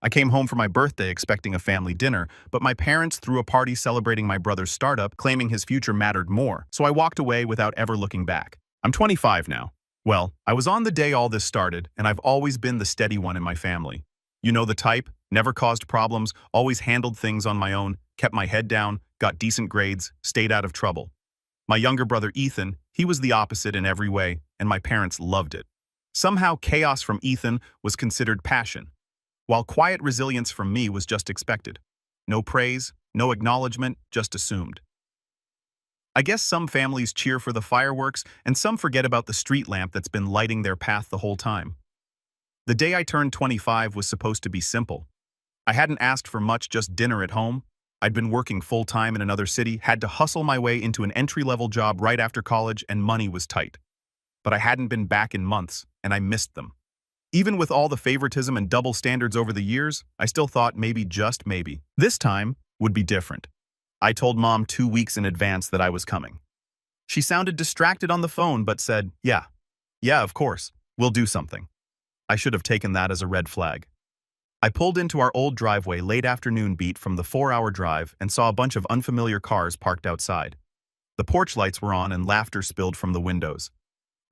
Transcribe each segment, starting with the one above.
I came home for my birthday expecting a family dinner, but my parents threw a party celebrating my brother's startup, claiming his future mattered more, so I walked away without ever looking back. I'm 25 now. Well, I was on the day all this started, and I've always been the steady one in my family. You know the type, never caused problems, always handled things on my own, kept my head down, got decent grades, stayed out of trouble. My younger brother Ethan, he was the opposite in every way, and my parents loved it. Somehow chaos from Ethan was considered passion, while quiet resilience from me was just expected. No praise, no acknowledgement, just assumed. I guess some families cheer for the fireworks and some forget about the street lamp that's been lighting their path the whole time. The day I turned 25 was supposed to be simple. I hadn't asked for much, just dinner at home. I'd been working full-time in another city, had to hustle my way into an entry-level job right after college, and money was tight. But I hadn't been back in months, and I missed them. Even with all the favoritism and double standards over the years, I still thought maybe, just maybe, this time would be different. I told Mom 2 weeks in advance that I was coming. She sounded distracted on the phone but said, yeah, of course, we'll do something. I should have taken that as a red flag. I pulled into our old driveway late afternoon beat from the 4-hour drive and saw a bunch of unfamiliar cars parked outside. The porch lights were on and laughter spilled from the windows.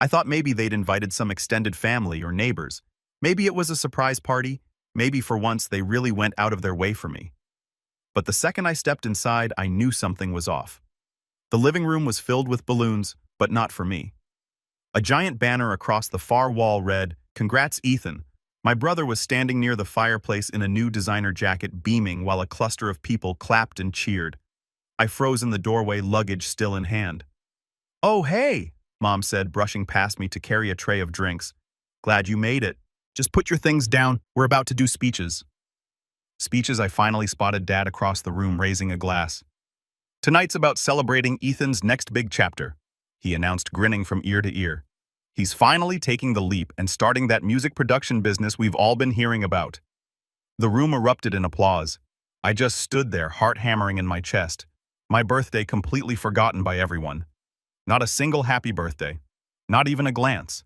I thought maybe they'd invited some extended family or neighbors. Maybe it was a surprise party. Maybe for once they really went out of their way for me. But the second I stepped inside, I knew something was off. The living room was filled with balloons, but not for me. A giant banner across the far wall read, "Congrats, Ethan." My brother was standing near the fireplace in a new designer jacket, beaming while a cluster of people clapped and cheered. I froze in the doorway, luggage still in hand. "Oh, hey," Mom said, brushing past me to carry a tray of drinks. "Glad you made it. Just put your things down. We're about to do speeches." Speeches. I finally spotted Dad across the room raising a glass. "Tonight's about celebrating Ethan's next big chapter," he announced, grinning from ear to ear. "He's finally taking the leap and starting that music production business we've all been hearing about." The room erupted in applause. I just stood there, heart hammering in my chest. My birthday completely forgotten by everyone. Not a single happy birthday. Not even a glance.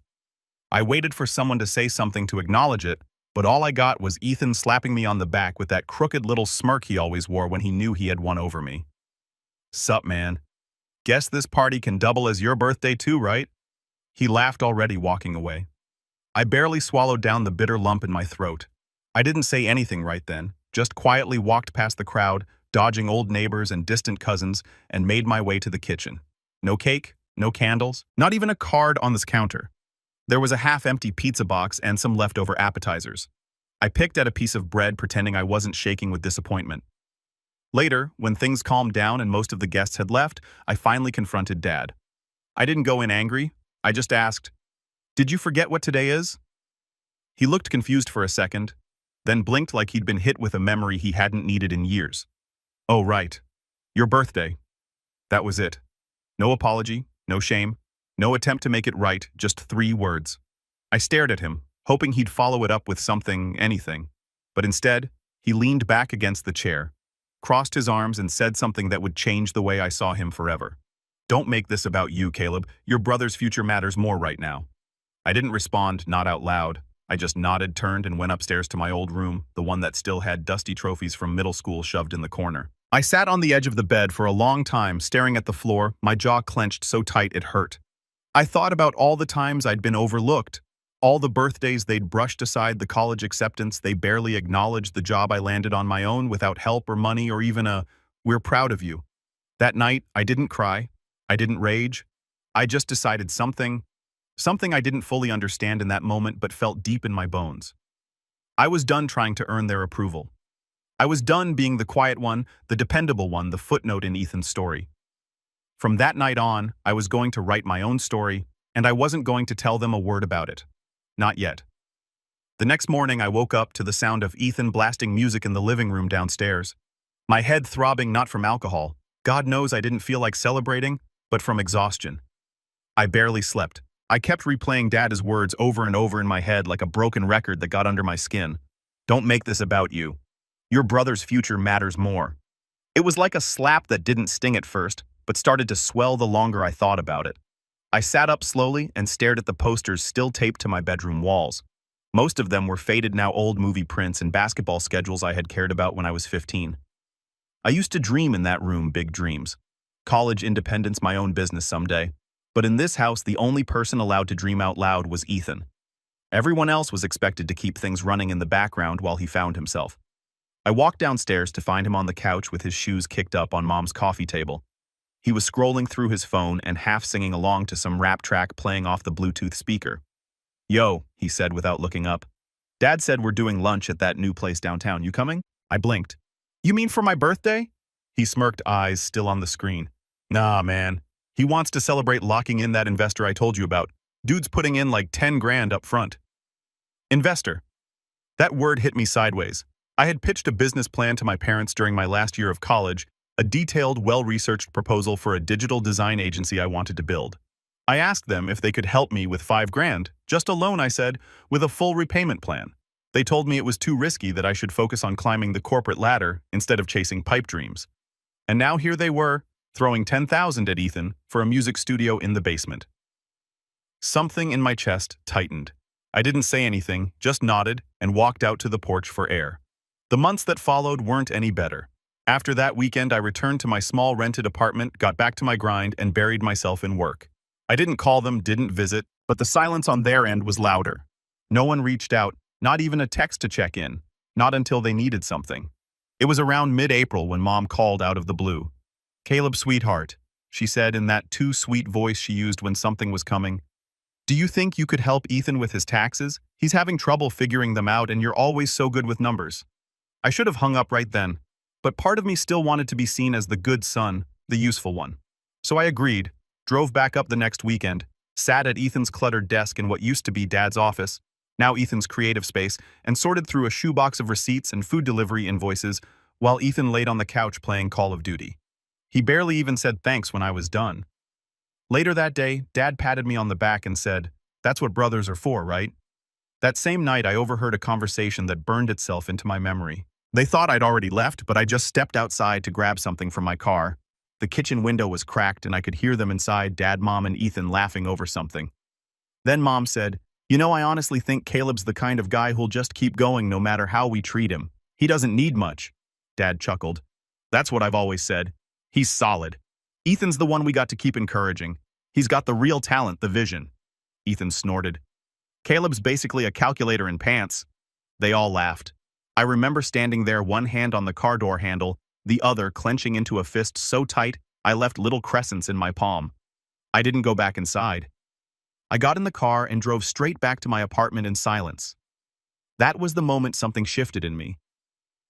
I waited for someone to say something to acknowledge it, but all I got was Ethan slapping me on the back with that crooked little smirk he always wore when he knew he had won over me. "Sup, man? Guess this party can double as your birthday too, right?" He laughed, already walking away. I barely swallowed down the bitter lump in my throat. I didn't say anything right then, just quietly walked past the crowd, dodging old neighbors and distant cousins, and made my way to the kitchen. No cake, no candles, not even a card on this counter. There was a half-empty pizza box and some leftover appetizers. I picked at a piece of bread, pretending I wasn't shaking with disappointment. Later, when things calmed down and most of the guests had left, I finally confronted Dad. I didn't go in angry. I just asked, "Did you forget what today is?" He looked confused for a second, then blinked like he'd been hit with a memory he hadn't needed in years. "Oh, right. Your birthday." That was it. No apology, no shame, no attempt to make it right, just 3 words. I stared at him, hoping he'd follow it up with something, anything. But instead, he leaned back against the chair, crossed his arms, and said something that would change the way I saw him forever. "Don't make this about you, Caleb. Your brother's future matters more right now." I didn't respond, not out loud. I just nodded, turned, and went upstairs to my old room, the one that still had dusty trophies from middle school shoved in the corner. I sat on the edge of the bed for a long time, staring at the floor, my jaw clenched so tight it hurt. I thought about all the times I'd been overlooked, all the birthdays they'd brushed aside, the college acceptance they barely acknowledged, the job I landed on my own without help or money or even a "we're proud of you." That night, I didn't cry. I didn't rage. I just decided something I didn't fully understand in that moment but felt deep in my bones. I was done trying to earn their approval. I was done being the quiet one, the dependable one, the footnote in Ethan's story. From that night on, I was going to write my own story, and I wasn't going to tell them a word about it. Not yet. The next morning, I woke up to the sound of Ethan blasting music in the living room downstairs. My head throbbing, not from alcohol. God knows I didn't feel like celebrating, but from exhaustion. I barely slept. I kept replaying Dad's words over and over in my head like a broken record that got under my skin. "Don't make this about you. Your brother's future matters more." It was like a slap that didn't sting at first, but started to swell the longer I thought about it. I sat up slowly and stared at the posters still taped to my bedroom walls. Most of them were faded now old movie prints and basketball schedules I had cared about when I was 15. I used to dream in that room big dreams. College independence, my own business someday. But in this house, the only person allowed to dream out loud was Ethan. Everyone else was expected to keep things running in the background while he found himself. I walked downstairs to find him on the couch with his shoes kicked up on Mom's coffee table. He was scrolling through his phone and half singing along to some rap track playing off the Bluetooth speaker. "Yo," he said without looking up. "Dad said we're doing lunch at that new place downtown. You coming?" I blinked. "You mean for my birthday?" He smirked, eyes still on the screen. "Nah, man. He wants to celebrate locking in that investor I told you about. Dude's putting in like 10 grand up front." Investor. That word hit me sideways. I had pitched a business plan to my parents during my last year of college, a detailed, well-researched proposal for a digital design agency I wanted to build. I asked them if they could help me with 5 grand, just a loan, I said, with a full repayment plan. They told me it was too risky, that I should focus on climbing the corporate ladder instead of chasing pipe dreams. And now here they were, throwing 10,000 at Ethan for a music studio in the basement. Something in my chest tightened. I didn't say anything, just nodded and walked out to the porch for air. The months that followed weren't any better. After that weekend, I returned to my small rented apartment, got back to my grind, and buried myself in work. I didn't call them, didn't visit, but the silence on their end was louder. No one reached out, not even a text to check in, not until they needed something. It was around mid-April when Mom called out of the blue. "Caleb, sweetheart," she said in that too sweet voice she used when something was coming. "Do you think you could help Ethan with his taxes? He's having trouble figuring them out and you're always so good with numbers." I should have hung up right then, but part of me still wanted to be seen as the good son, the useful one. So I agreed, drove back up the next weekend, sat at Ethan's cluttered desk in what used to be Dad's office, now Ethan's creative space, and sorted through a shoebox of receipts and food delivery invoices while Ethan laid on the couch playing Call of Duty. He barely even said thanks when I was done. Later that day, Dad patted me on the back and said, "That's what brothers are for, right?" That same night, I overheard a conversation that burned itself into my memory. They thought I'd already left, but I just stepped outside to grab something from my car. The kitchen window was cracked and I could hear them inside, Dad, Mom, and Ethan laughing over something. Then Mom said, "You know, I honestly think Caleb's the kind of guy who'll just keep going no matter how we treat him. He doesn't need much." Dad chuckled. "That's what I've always said. He's solid. Ethan's the one we got to keep encouraging. He's got the real talent, the vision." Ethan snorted. "Caleb's basically a calculator in pants." They all laughed. I remember standing there, one hand on the car door handle, the other clenching into a fist so tight I left little crescents in my palm. I didn't go back inside. I got in the car and drove straight back to my apartment in silence. That was the moment something shifted in me.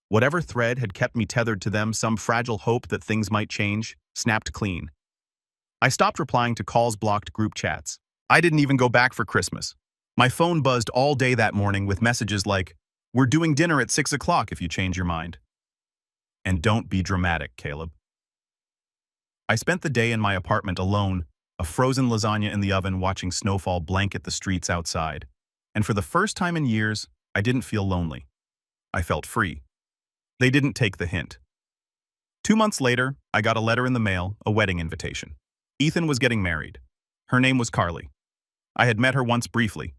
Whatever thread had kept me tethered to them, some fragile hope that things might change, snapped clean. I stopped replying to calls, blocked group chats. I didn't even go back for Christmas. My phone buzzed all day that morning with messages like, "We're doing dinner at 6 o'clock if you change your mind." And don't be dramatic, Caleb. I spent the day in my apartment alone, a frozen lasagna in the oven, watching snowfall blanket the streets outside. And for the first time in years, I didn't feel lonely. I felt free. They didn't take the hint. 2 months later, I got a letter in the mail, a wedding invitation. Ethan was getting married. Her name was Carly. I had met her once briefly.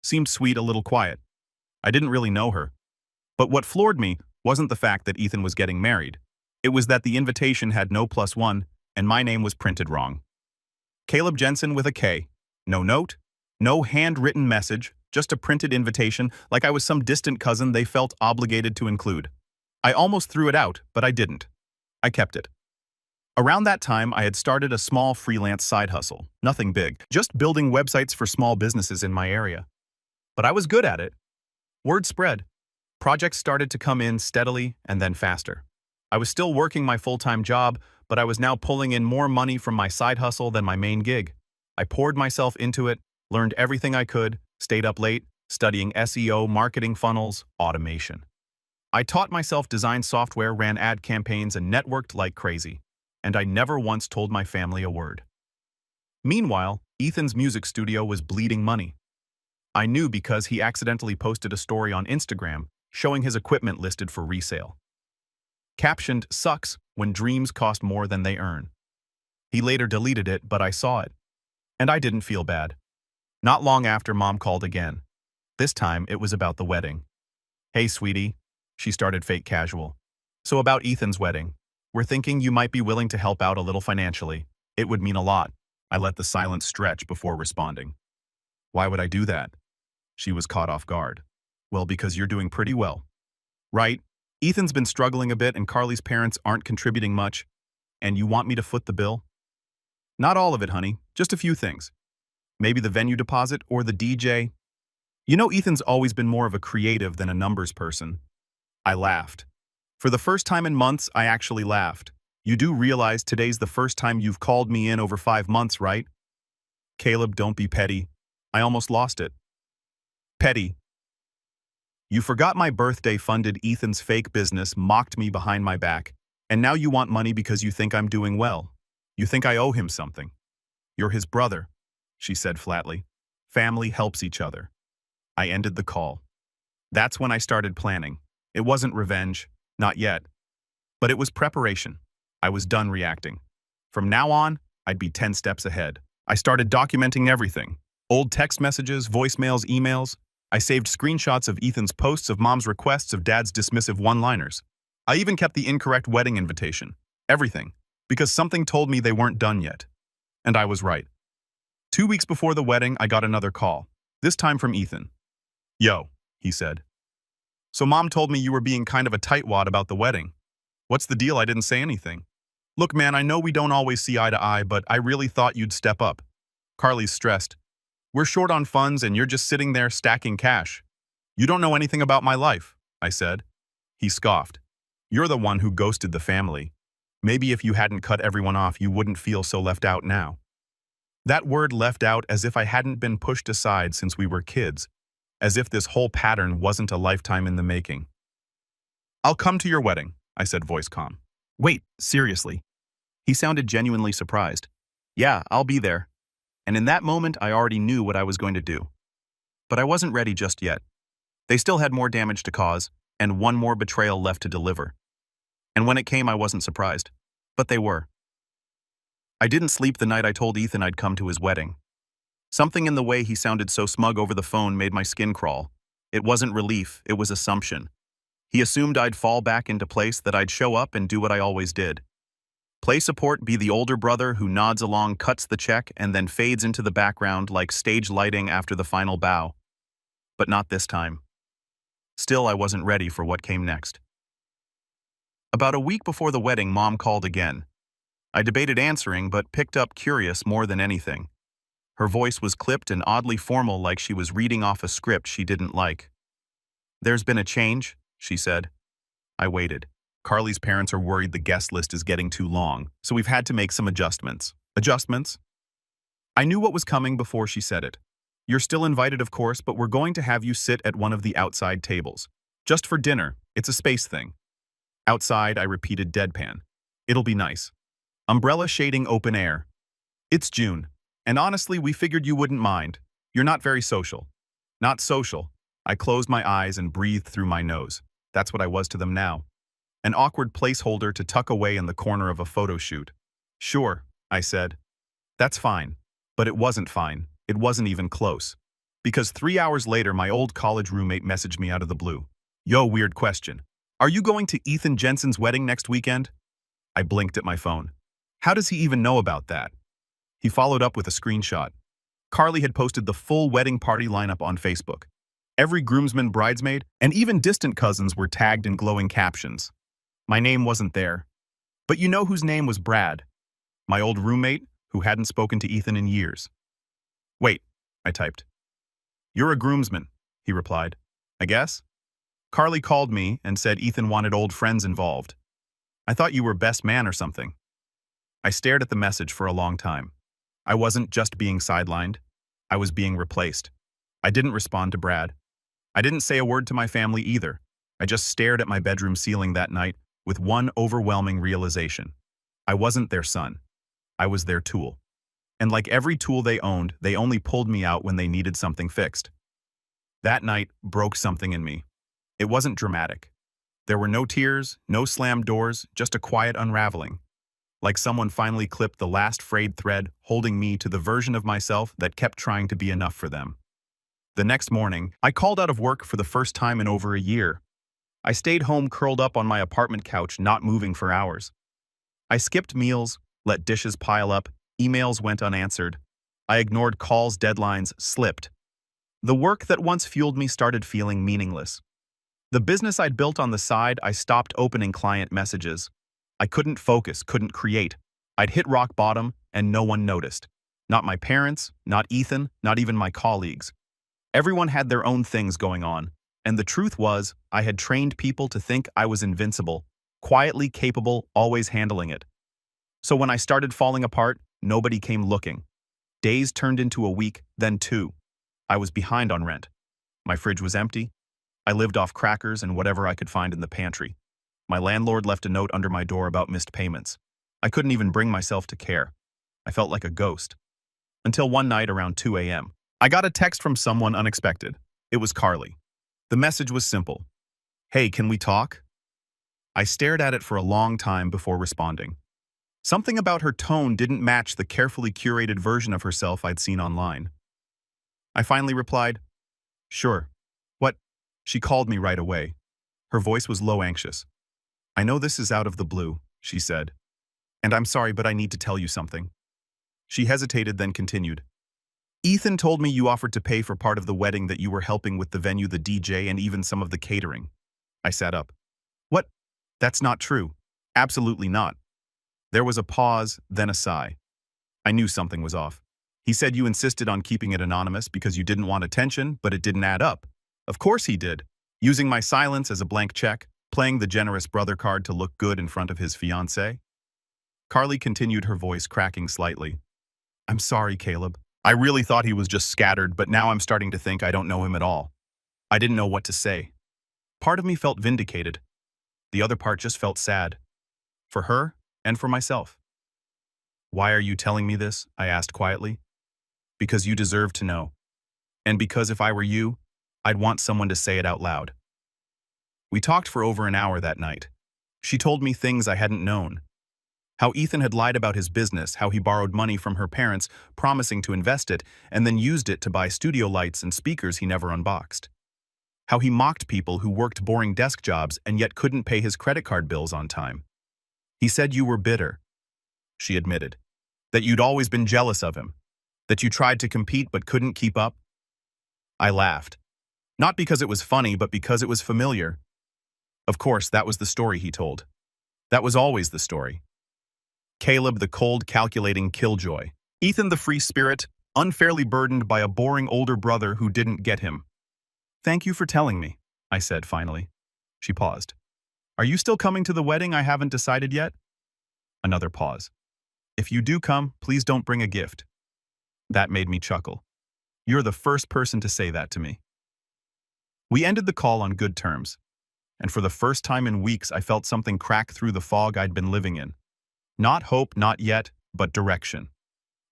Seemed sweet, a little quiet. I didn't really know her. But what floored me wasn't the fact that Ethan was getting married. It was that the invitation had no +1, and my name was printed wrong. Caleb Jensen with a K. No note, no handwritten message, just a printed invitation like I was some distant cousin they felt obligated to include. I almost threw it out, but I didn't. I kept it. Around that time, I had started a small freelance side hustle. Nothing big, just building websites for small businesses in my area. But I was good at it. Word spread. Projects started to come in steadily and then faster. I was still working my full-time job, but I was now pulling in more money from my side hustle than my main gig. I poured myself into it, learned everything I could, stayed up late, studying SEO, marketing funnels, automation. I taught myself design software, ran ad campaigns, and networked like crazy. And I never once told my family a word. Meanwhile, Ethan's music studio was bleeding money. I knew because he accidentally posted a story on Instagram showing his equipment listed for resale. Captioned, "Sucks when dreams cost more than they earn." He later deleted it, but I saw it. And I didn't feel bad. Not long after, Mom called again. This time, it was about the wedding. "Hey, sweetie," she started fake casual. "So about Ethan's wedding. We're thinking you might be willing to help out a little financially. It would mean a lot." I let the silence stretch before responding. "Why would I do that?" She was caught off guard. "Well, because you're doing pretty well. Right? Ethan's been struggling a bit and Carly's parents aren't contributing much, and you want me to foot the bill?" "Not all of it, honey. Just a few things. Maybe the venue deposit or the DJ. You know Ethan's always been more of a creative than a numbers person." I laughed. For the first time in months, I actually laughed. "You do realize today's the first time you've called me in over 5 months, right?" "Caleb, don't be petty. I almost lost it." "Petty. You forgot my birthday funded Ethan's fake business, mocked me behind my back, and now you want money because you think I'm doing well. You think I owe him something. You're his brother," she said flatly. "Family helps each other." I ended the call. That's when I started planning. It wasn't revenge, not yet. But it was preparation. I was done reacting. From now on, I'd be 10 steps ahead. I started documenting everything. Old text messages, voicemails, emails. I saved screenshots of Ethan's posts of Mom's requests of Dad's dismissive one-liners. I even kept the incorrect wedding invitation. Everything. Because something told me they weren't done yet. And I was right. 2 weeks before the wedding, I got another call. This time from Ethan. "Yo," he said. "So Mom told me you were being kind of a tightwad about the wedding. What's the deal? I didn't say anything. Look, man, I know we don't always see eye to eye, but I really thought you'd step up. Carly's stressed. We're short on funds and you're just sitting there stacking cash. You don't know anything about my life," I said. He scoffed. "You're the one who ghosted the family. Maybe if you hadn't cut everyone off, you wouldn't feel so left out now." That word "left out" as if I hadn't been pushed aside since we were kids. As if this whole pattern wasn't a lifetime in the making. "I'll come to your wedding," I said, voice calm. "Wait, seriously?" He sounded genuinely surprised. "Yeah, I'll be there." And in that moment, I already knew what I was going to do. But I wasn't ready just yet. They still had more damage to cause, and one more betrayal left to deliver. And when it came, I wasn't surprised. But they were. I didn't sleep the night I told Ethan I'd come to his wedding. Something in the way he sounded so smug over the phone made my skin crawl. It wasn't relief, it was assumption. He assumed I'd fall back into place, that I'd show up and do what I always did. Play support, be the older brother who nods along, cuts the check, and then fades into the background like stage lighting after the final bow. But not this time. Still, I wasn't ready for what came next. About a week before the wedding, Mom called again. I debated answering, but picked up curious more than anything. Her voice was clipped and oddly formal, like she was reading off a script she didn't like. "There's been a change," she said. I waited. "Carly's parents are worried the guest list is getting too long, so we've had to make some adjustments." "Adjustments?" I knew what was coming before she said it. "You're still invited, of course, but we're going to have you sit at one of the outside tables. Just for dinner. It's a space thing." "Outside," I repeated deadpan. "It'll be nice. Umbrella shading, open air. It's June. And honestly, we figured you wouldn't mind. You're not very social." "Not social." I closed my eyes and breathed through my nose. That's what I was to them now. An awkward placeholder to tuck away in the corner of a photo shoot. "Sure," I said. "That's fine." But it wasn't fine. It wasn't even close. Because 3 hours later, my old college roommate messaged me out of the blue. "Yo, weird question. Are you going to Ethan Jensen's wedding next weekend?" I blinked at my phone. How does he even know about that? He followed up with a screenshot. Carly had posted the full wedding party lineup on Facebook. Every groomsman, bridesmaid, and even distant cousins were tagged in glowing captions. My name wasn't there. But you know whose name was Brad? My old roommate, who hadn't spoken to Ethan in years. "Wait," I typed. "You're a groomsman," he replied. "I guess?" "Carly called me and said Ethan wanted old friends involved. I thought you were best man or something." I stared at the message for a long time. I wasn't just being sidelined. I was being replaced. I didn't respond to Brad. I didn't say a word to my family either. I just stared at my bedroom ceiling that night with one overwhelming realization. I wasn't their son. I was their tool. And like every tool they owned, they only pulled me out when they needed something fixed. That night broke something in me. It wasn't dramatic. There were no tears, no slammed doors, just a quiet unraveling. Like someone finally clipped the last frayed thread holding me to the version of myself that kept trying to be enough for them. The next morning, I called out of work for the first time in over a year. I stayed home curled up on my apartment couch, not moving for hours. I skipped meals, let dishes pile up, emails went unanswered. I ignored calls, deadlines, slipped. The work that once fueled me started feeling meaningless. The business I'd built on the side, I stopped opening client messages. I couldn't focus, couldn't create. I'd hit rock bottom, and no one noticed. Not my parents, not Ethan, not even my colleagues. Everyone had their own things going on, and the truth was, I had trained people to think I was invincible, quietly capable, always handling it. So when I started falling apart, nobody came looking. Days turned into a week, then 2. I was behind on rent. My fridge was empty. I lived off crackers and whatever I could find in the pantry. My landlord left a note under my door about missed payments. I couldn't even bring myself to care. I felt like a ghost. Until one night around 2 a.m. I got a text from someone unexpected. It was Carly. The message was simple. "Hey, can we talk?" I stared at it for a long time before responding. Something about her tone didn't match the carefully curated version of herself I'd seen online. I finally replied, "Sure. What?" She called me right away. Her voice was low, anxious. "I know this is out of the blue," she said. "And I'm sorry, but I need to tell you something." She hesitated, then continued. "Ethan told me you offered to pay for part of the wedding, that you were helping with the venue, the DJ, and even some of the catering." I sat up. "What? That's not true. Absolutely not." There was a pause, then a sigh. I knew something was off. "He said you insisted on keeping it anonymous because you didn't want attention, but it didn't add up." Of course he did. Using my silence as a blank check, playing the generous brother card to look good in front of his fiancée. Carly continued, her voice cracking slightly. "I'm sorry, Caleb. I really thought he was just scattered, but now I'm starting to think I don't know him at all." I didn't know what to say. Part of me felt vindicated. The other part just felt sad. For her and for myself. "Why are you telling me this?" I asked quietly. "Because you deserve to know. And because if I were you, I'd want someone to say it out loud." We talked for over an hour that night. She told me things I hadn't known. How Ethan had lied about his business, how he borrowed money from her parents, promising to invest it, and then used it to buy studio lights and speakers he never unboxed. How he mocked people who worked boring desk jobs and yet couldn't pay his credit card bills on time. "He said you were bitter," she admitted. "That you'd always been jealous of him. That you tried to compete but couldn't keep up." I laughed. Not because it was funny, but because it was familiar. Of course, that was the story he told. That was always the story. Caleb, the cold, calculating killjoy. Ethan, the free spirit, unfairly burdened by a boring older brother who didn't get him. "Thank you for telling me," I said finally. She paused. "Are you still coming to the wedding? I haven't decided yet." Another pause. "If you do come, please don't bring a gift." That made me chuckle. "You're the first person to say that to me." We ended the call on good terms. And for the first time in weeks, I felt something crack through the fog I'd been living in. Not hope, not yet, but direction.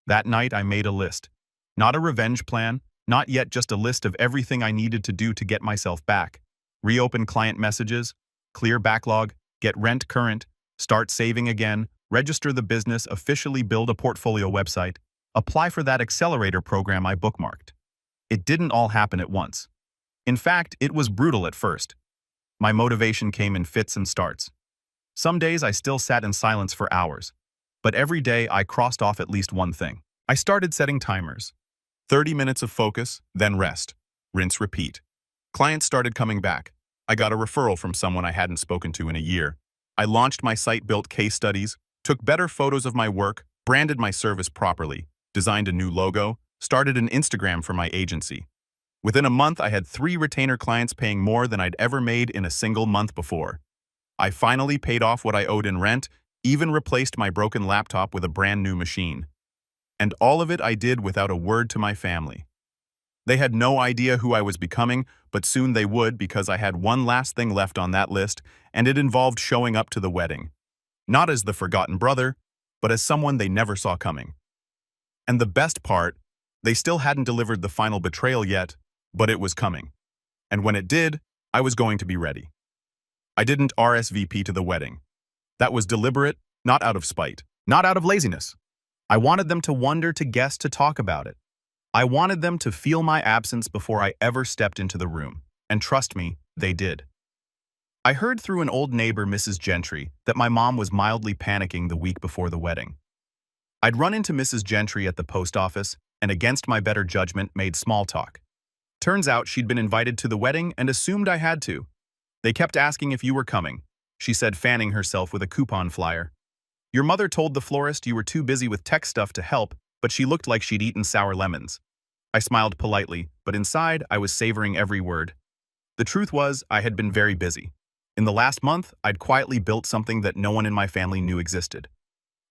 That night, I made a list. Not a revenge plan, not yet, just a list of everything I needed to do to get myself back. Reopen client messages, clear backlog, get rent current, start saving again, register the business, officially build a portfolio website, apply for that accelerator program I bookmarked. It didn't all happen at once. In fact, it was brutal at first. My motivation came in fits and starts. Some days I still sat in silence for hours, but every day I crossed off at least one thing. I started setting timers. 30 minutes of focus, then rest. Rinse, repeat. Clients started coming back. I got a referral from someone I hadn't spoken to in a year. I launched my site, built case studies, took better photos of my work, branded my service properly, designed a new logo, started an Instagram for my agency. Within a month, I had 3 retainer clients paying more than I'd ever made in a single month before. I finally paid off what I owed in rent, even replaced my broken laptop with a brand new machine. And all of it I did without a word to my family. They had no idea who I was becoming, but soon they would, because I had one last thing left on that list, and it involved showing up to the wedding. Not as the forgotten brother, but as someone they never saw coming. And the best part, they still hadn't delivered the final betrayal yet, but it was coming. And when it did, I was going to be ready. I didn't RSVP to the wedding. That was deliberate, not out of spite, not out of laziness. I wanted them to wonder, to guess, to talk about it. I wanted them to feel my absence before I ever stepped into the room, and trust me, they did. I heard through an old neighbor, Mrs. Gentry, that my mom was mildly panicking the week before the wedding. I'd run into Mrs. Gentry at the post office and, against my better judgment, made small talk. Turns out she'd been invited to the wedding and assumed I had to. They kept asking if you were coming, she said, fanning herself with a coupon flyer. Your mother told the florist you were too busy with tech stuff to help, but she looked like she'd eaten sour lemons. I smiled politely, but inside I was savoring every word. The truth was, I had been very busy. In the last month, I'd quietly built something that no one in my family knew existed.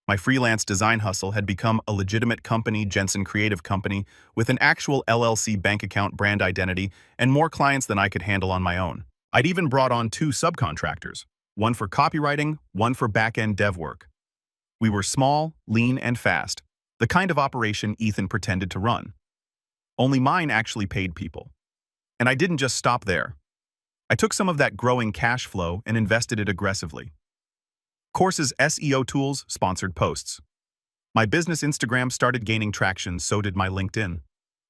My freelance design hustle had become a legitimate company, Jensen Creative Company, with an actual LLC bank account, brand identity, and more clients than I could handle on my own. I'd even brought on 2 subcontractors, one for copywriting, one for back-end dev work. We were small, lean, and fast, the kind of operation Ethan pretended to run. Only mine actually paid people. And I didn't just stop there. I took some of that growing cash flow and invested it aggressively. Courses, SEO tools, sponsored posts. My business Instagram started gaining traction, so did my LinkedIn.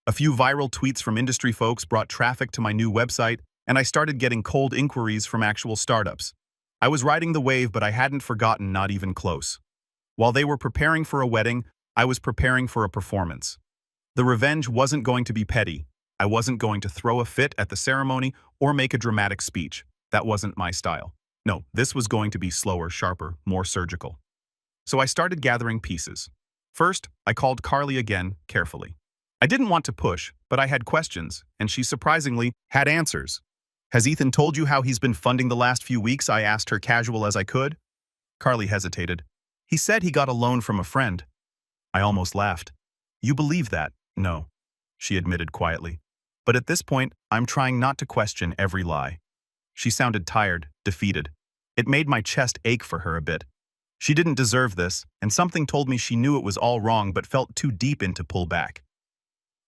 A few viral tweets from industry folks brought traffic to my new website, and I started getting cold inquiries from actual startups. I was riding the wave, but I hadn't forgotten, not even close. While they were preparing for a wedding, I was preparing for a performance. The revenge wasn't going to be petty. I wasn't going to throw a fit at the ceremony or make a dramatic speech. That wasn't my style. No, this was going to be slower, sharper, more surgical. So I started gathering pieces. First, I called Carly again, carefully. I didn't want to push, but I had questions, and she surprisingly had answers. Has Ethan told you how he's been funding the last few weeks? I asked her, casual as I could. Carly hesitated. He said he got a loan from a friend. I almost laughed. You believe that? No, she admitted quietly. But at this point, I'm trying not to question every lie. She sounded tired, defeated. It made my chest ache for her a bit. She didn't deserve this, and something told me she knew it was all wrong but felt too deep in to pull back.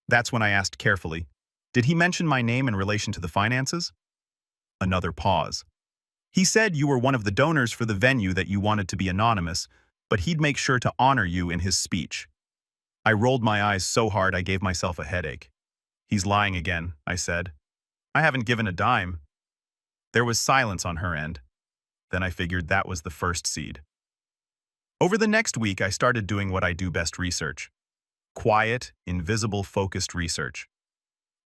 That's when I asked carefully, did he mention my name in relation to the finances? Another pause. He said you were one of the donors for the venue, that you wanted to be anonymous, but he'd make sure to honor you in his speech. I rolled my eyes so hard I gave myself a headache. He's lying again, I said. I haven't given a dime. There was silence on her end. Then I figured that was the first seed. Over the next week, I started doing what I do best: research. Quiet, invisible, focused research.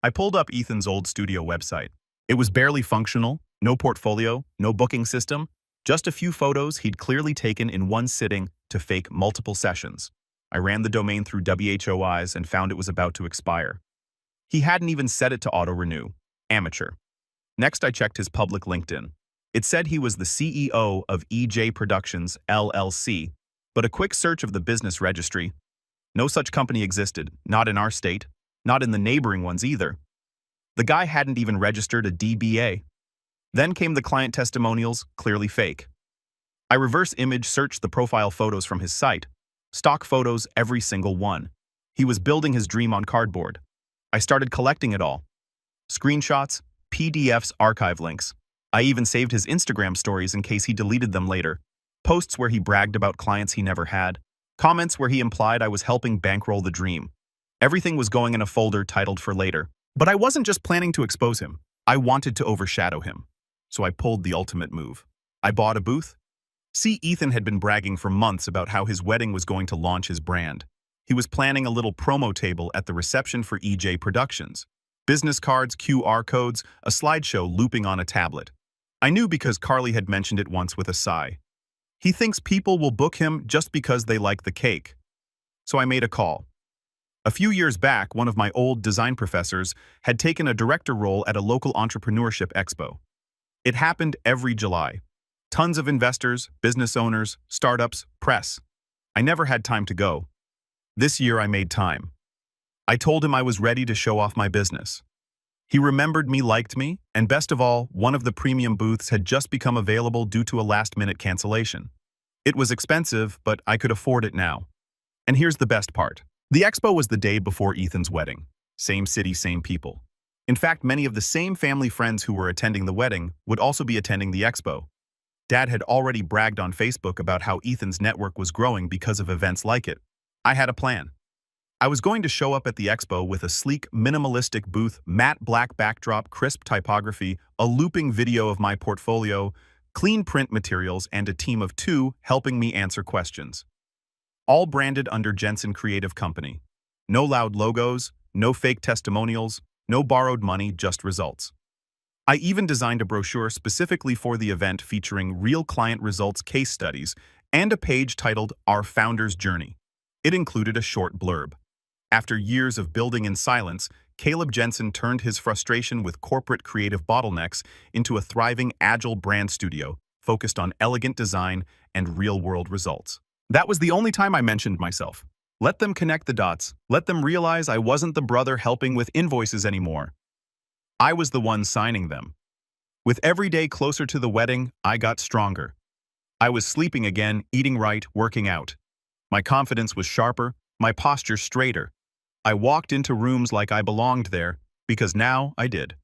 I pulled up Ethan's old studio website. It was barely functional, no portfolio, no booking system, just a few photos he'd clearly taken in one sitting to fake multiple sessions. I ran the domain through WHOIs and found it was about to expire. He hadn't even set it to auto-renew. Amateur. Next, I checked his public LinkedIn. It said he was the CEO of EJ Productions, LLC, but a quick search of the business registry, no such company existed, not in our state, not in the neighboring ones either. The guy hadn't even registered a DBA. Then came the client testimonials, clearly fake. I reverse image searched the profile photos from his site. Stock photos, every single one. He was building his dream on cardboard. I started collecting it all. Screenshots, PDFs, archive links. I even saved his Instagram stories in case he deleted them later. Posts where he bragged about clients he never had. Comments where he implied I was helping bankroll the dream. Everything was going in a folder titled for later. But I wasn't just planning to expose him. I wanted to overshadow him. So I pulled the ultimate move. I bought a booth. See, Ethan had been bragging for months about how his wedding was going to launch his brand. He was planning a little promo table at the reception for EJ Productions. Business cards, QR codes, a slideshow looping on a tablet. I knew because Carly had mentioned it once with a sigh. He thinks people will book him just because they like the cake. So I made a call. A few years back, one of my old design professors had taken a director role at a local entrepreneurship expo. It happened every July. Tons of investors, business owners, startups, press. I never had time to go. This year I made time. I told him I was ready to show off my business. He remembered me, liked me, and best of all, one of the premium booths had just become available due to a last-minute cancellation. It was expensive, but I could afford it now. And here's the best part. The expo was the day before Ethan's wedding. Same city, same people. In fact, many of the same family friends who were attending the wedding would also be attending the expo. Dad had already bragged on Facebook about how Ethan's network was growing because of events like it. I had a plan. I was going to show up at the expo with a sleek, minimalistic booth, matte black backdrop, crisp typography, a looping video of my portfolio, clean print materials, and a team of 2 helping me answer questions. All branded under Jensen Creative Company. No loud logos, no fake testimonials, no borrowed money, just results. I even designed a brochure specifically for the event featuring real client results case studies and a page titled Our Founder's Journey. It included a short blurb. After years of building in silence, Caleb Jensen turned his frustration with corporate creative bottlenecks into a thriving, agile brand studio focused on elegant design and real-world results. That was the only time I mentioned myself. Let them connect the dots. Let them realize I wasn't the brother helping with invoices anymore. I was the one signing them. With every day closer to the wedding, I got stronger. I was sleeping again, eating right, working out. My confidence was sharper, my posture straighter. I walked into rooms like I belonged there, because now I did.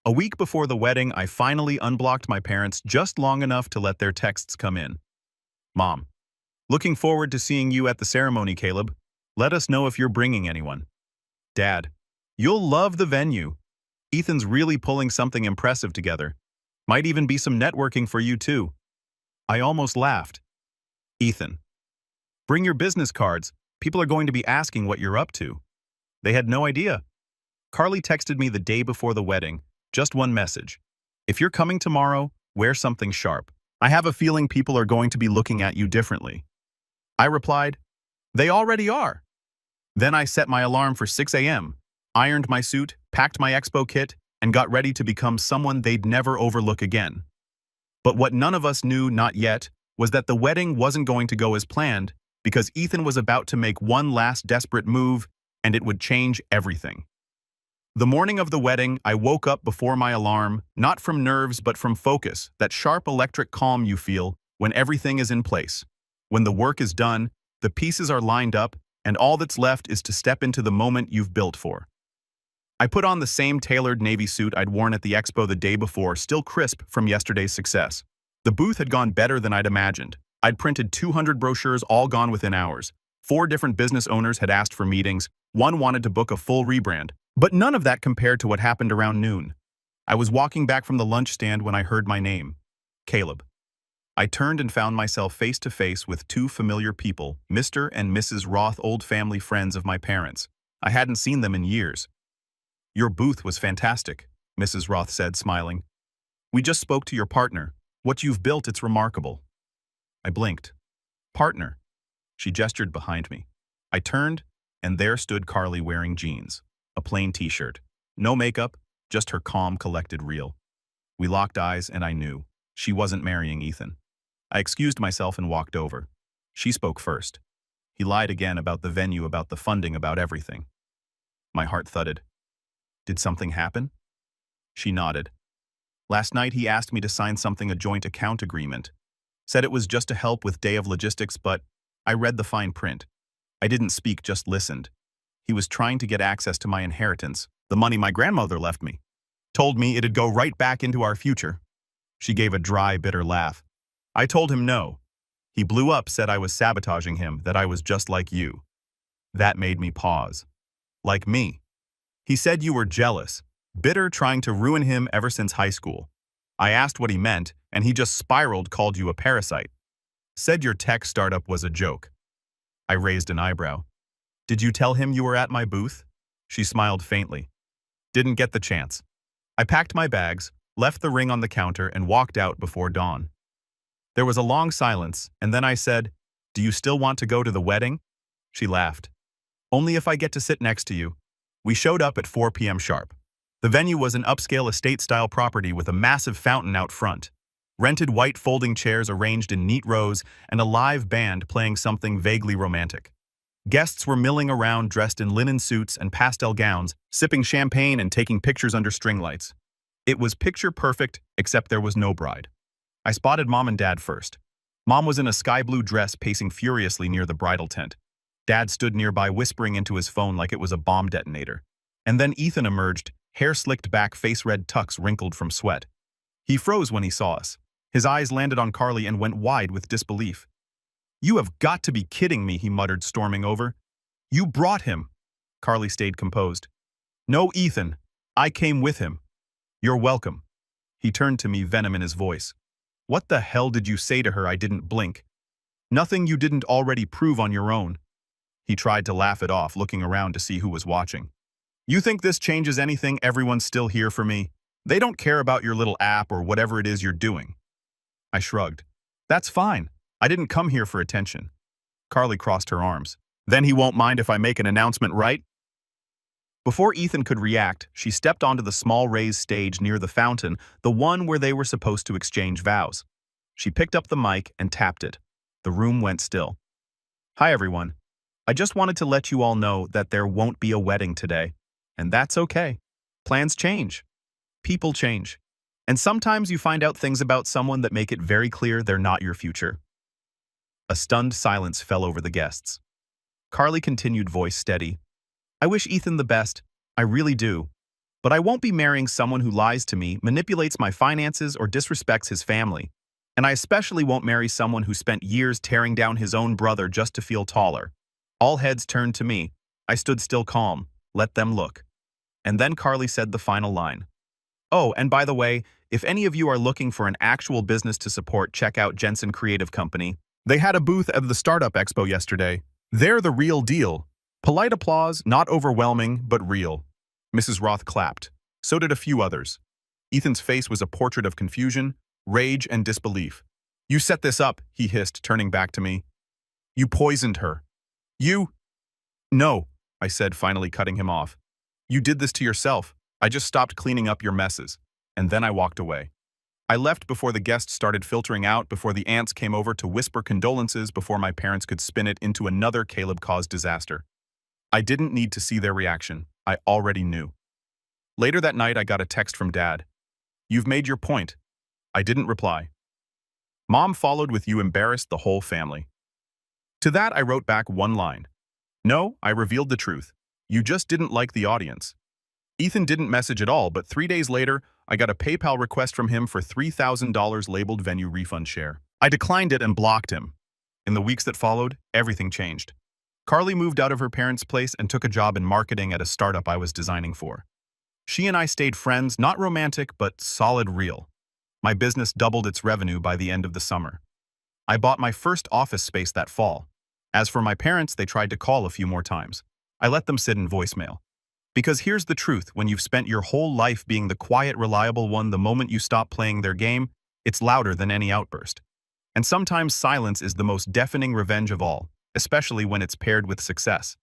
A week before the wedding, I finally unblocked my parents just long enough to let their texts come in. Mom, looking forward to seeing you at the ceremony, Caleb. Let us know if you're bringing anyone. Dad, you'll love the venue. Ethan's really pulling something impressive together. Might even be some networking for you too. I almost laughed. Ethan, bring your business cards. People are going to be asking what you're up to. They had no idea. Carly texted me the day before the wedding, just one message. If you're coming tomorrow, wear something sharp. I have a feeling people are going to be looking at you differently. I replied, they already are. Then I set my alarm for 6 a.m., ironed my suit, packed my expo kit, and got ready to become someone they'd never overlook again. But what none of us knew, not yet, was that the wedding wasn't going to go as planned, because Ethan was about to make one last desperate move, and it would change everything. The morning of the wedding, I woke up before my alarm, not from nerves but from focus, that sharp electric calm you feel when everything is in place. When the work is done, the pieces are lined up, and all that's left is to step into the moment you've built for. I put on the same tailored navy suit I'd worn at the expo the day before, still crisp from yesterday's success. The booth had gone better than I'd imagined. I'd printed 200 brochures, all gone within hours. 4 different business owners had asked for meetings. 1 wanted to book a full rebrand. But none of that compared to what happened around noon. I was walking back from the lunch stand when I heard my name, Caleb. I turned and found myself face to face with 2 familiar people, Mr. and Mrs. Roth, old family friends of my parents. I hadn't seen them in years. Your booth was fantastic, Mrs. Roth said, smiling. We just spoke to your partner. What you've built, it's remarkable. I blinked. Partner. She gestured behind me. I turned, and there stood Carly wearing jeans, a plain t-shirt. No makeup, just her calm, collected reel. We locked eyes, and I knew she wasn't marrying Ethan. I excused myself and walked over. She spoke first. He lied again about the venue, about the funding, about everything. My heart thudded. Did something happen? She nodded. Last night he asked me to sign something, a joint account agreement. Said it was just to help with day of logistics, but I read the fine print. I didn't speak, just listened. He was trying to get access to my inheritance, the money my grandmother left me. Told me it'd go right back into our future. She gave a dry, bitter laugh. I told him no. He blew up, said I was sabotaging him, that I was just like you. That made me pause. Like me. He said you were jealous, bitter, trying to ruin him ever since high school. I asked what he meant, and he just spiraled, called you a parasite. Said your tech startup was a joke. I raised an eyebrow. Did you tell him you were at my booth? She smiled faintly. Didn't get the chance. I packed my bags, left the ring on the counter, and walked out before dawn. There was a long silence, and then I said, do you still want to go to the wedding? She laughed. Only if I get to sit next to you. We showed up at 4 p.m. sharp. The venue was an upscale estate-style property with a massive fountain out front. Rented white folding chairs arranged in neat rows, and a live band playing something vaguely romantic. Guests were milling around dressed in linen suits and pastel gowns, sipping champagne and taking pictures under string lights. It was picture perfect, except there was no bride. I spotted Mom and Dad first. Mom was in a sky blue dress, pacing furiously near the bridal tent. Dad stood nearby, whispering into his phone like it was a bomb detonator. And then Ethan emerged, hair slicked back, face red, tucks wrinkled from sweat. He froze when he saw us. His eyes landed on Carly and went wide with disbelief. You have got to be kidding me, he muttered, storming over. You brought him. Carly stayed composed. No, Ethan. I came with him. You're welcome. He turned to me, venom in his voice. What the hell did you say to her? I didn't blink. Nothing you didn't already prove on your own. He tried to laugh it off, looking around to see who was watching. You think this changes anything? Everyone's still here for me. They don't care about your little app or whatever it is you're doing. I shrugged. That's fine. I didn't come here for attention. Carly crossed her arms. Then he won't mind if I make an announcement, right? Before Ethan could react, she stepped onto the small raised stage near the fountain, the one where they were supposed to exchange vows. She picked up the mic and tapped it. The room went still. Hi, everyone. I just wanted to let you all know that there won't be a wedding today. And that's okay. Plans change. People change. And sometimes you find out things about someone that make it very clear they're not your future. A stunned silence fell over the guests. Carly continued, voice steady. I wish Ethan the best. I really do. But I won't be marrying someone who lies to me, manipulates my finances, or disrespects his family. And I especially won't marry someone who spent years tearing down his own brother just to feel taller. All heads turned to me. I stood still calm. Let them look. And then Carly said the final line. Oh, and by the way, if any of you are looking for an actual business to support, check out Jensen Creative Company. They had a booth at the Startup Expo yesterday. They're the real deal. Polite applause, not overwhelming, but real. Mrs. Roth clapped. So did a few others. Ethan's face was a portrait of confusion, rage, and disbelief. You set this up, he hissed, turning back to me. You poisoned her. You? No, I said, finally cutting him off. You did this to yourself. I just stopped cleaning up your messes. And then I walked away. I left before the guests started filtering out, before the aunts came over to whisper condolences, before my parents could spin it into another Caleb-caused disaster. I didn't need to see their reaction. I already knew. Later that night, I got a text from Dad. You've made your point. I didn't reply. Mom followed with you embarrassed the whole family. To that, I wrote back one line. No, I revealed the truth. You just didn't like the audience. Ethan didn't message at all, but 3 days later, I got a PayPal request from him for $3,000 labeled venue refund share. I declined it and blocked him. In the weeks that followed, everything changed. Carly moved out of her parents' place and took a job in marketing at a startup I was designing for. She and I stayed friends, not romantic, but solid real. My business doubled its revenue by the end of the summer. I bought my first office space that fall. As for my parents, they tried to call a few more times. I let them sit in voicemail. Because here's the truth, when you've spent your whole life being the quiet, reliable one, the moment you stop playing their game, it's louder than any outburst. And sometimes silence is the most deafening revenge of all, especially when it's paired with success.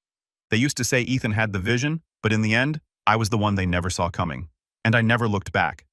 They used to say Ethan had the vision, but in the end, I was the one they never saw coming. And I never looked back.